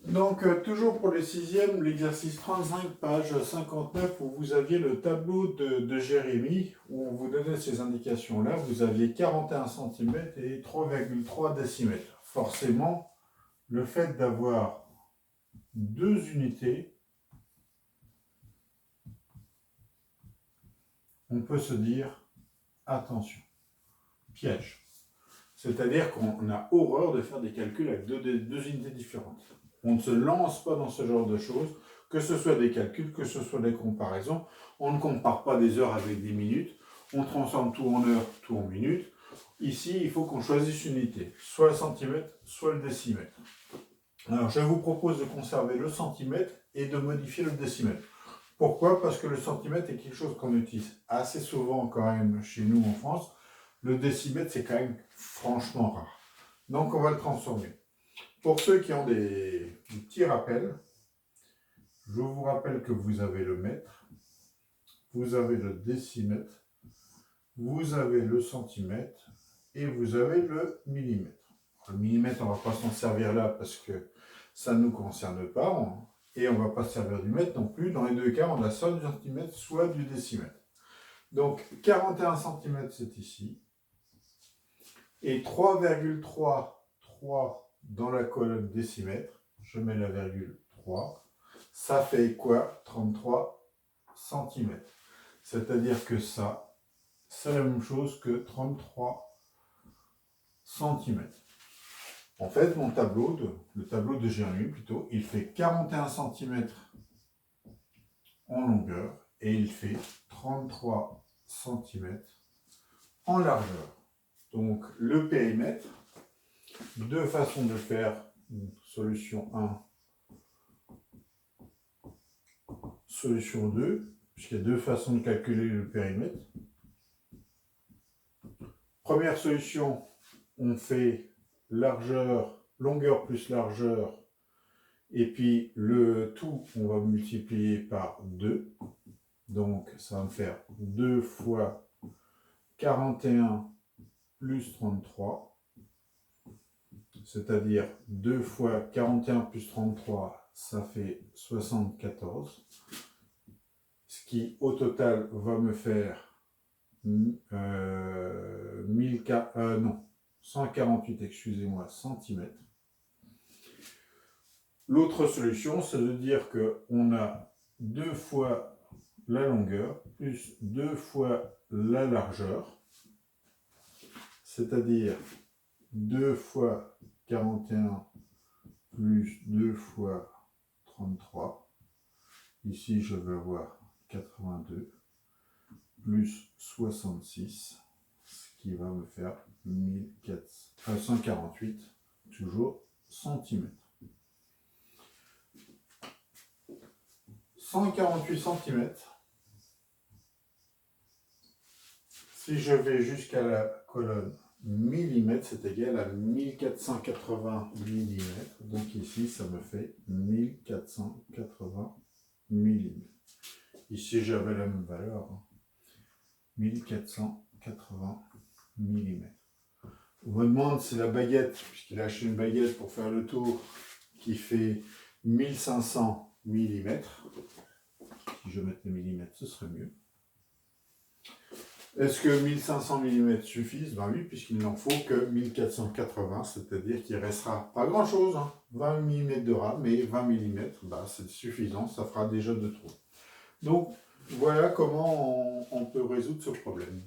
Donc, toujours pour les sixièmes, l'exercice 35, page 59, où vous aviez le tableau de Jérémy, où on vous donnait ces indications-là. Vous aviez 41 cm et 3,3 décimètres. Forcément, le fait d'avoir deux unités, on peut se dire, attention, piège. C'est-à-dire qu'on a horreur de faire des calculs avec deux unités différentes. On ne se lance pas dans ce genre de choses, que ce soit des calculs, que ce soit des comparaisons. On ne compare pas des heures avec des minutes. On transforme tout en heures, tout en minutes. Ici, il faut qu'on choisisse une unité, soit le centimètre, soit le décimètre. Alors, je vous propose de conserver le centimètre et de modifier le décimètre. Pourquoi? Parce que le centimètre est quelque chose qu'on utilise assez souvent quand même chez nous en France. Le décimètre, c'est quand même franchement rare. Donc, on va le transformer. Pour ceux qui ont des petits rappels, je vous rappelle que vous avez le mètre, vous avez le décimètre, vous avez le centimètre et vous avez le millimètre. Le millimètre, on ne va pas s'en servir là parce que ça ne nous concerne pas. Et on ne va pas se servir du mètre non plus. Dans les deux cas, on a soit du centimètre, soit du décimètre. Donc, 41 cm, c'est ici. Et 3,33 dans la colonne décimètre. Je mets la virgule 3. Ça fait quoi? 33 cm. C'est-à-dire que ça, c'est la même chose que 33 cm. En fait, le tableau de Jérémy plutôt, il fait 41 cm en longueur et il fait 33 cm en largeur. Donc, le périmètre, deux façons de faire. Solution 1, solution 2, puisqu'il y a deux façons de calculer le périmètre. Première solution, on fait longueur plus largeur, et puis le tout, on va multiplier par 2. Donc, ça va me faire 2 fois 41 plus 33. C'est-à-dire 2 fois 41 plus 33, ça fait 74. Ce qui, au total, va me faire 148, excusez-moi, centimètres. L'autre solution, c'est de dire qu'on a 2 fois la longueur plus 2 fois la largeur, c'est-à-dire 2 fois 41 plus 2 fois 33. Ici, je vais avoir 82 plus 66, ce qui va me faire 148, toujours centimètres. 148 centimètres. Si je vais jusqu'à la colonne millimètres, c'est égal à 1480 millimètres. Donc ici, ça me fait 1480 millimètres. Ici, j'avais la même valeur. 1480 millimètres. On me demande si la baguette, puisqu'il a acheté une baguette pour faire le tour, qui fait 1500 millimètres. Si je mets le millimètre, ce serait mieux. Est-ce que 1500 mm suffisent? Ben oui, puisqu'il n'en faut que 1480, c'est-à-dire qu'il ne restera pas grand-chose, 20 mm de rame, mais 20 mm, ben c'est suffisant, ça fera déjà de trop. Donc, voilà comment on peut résoudre ce problème.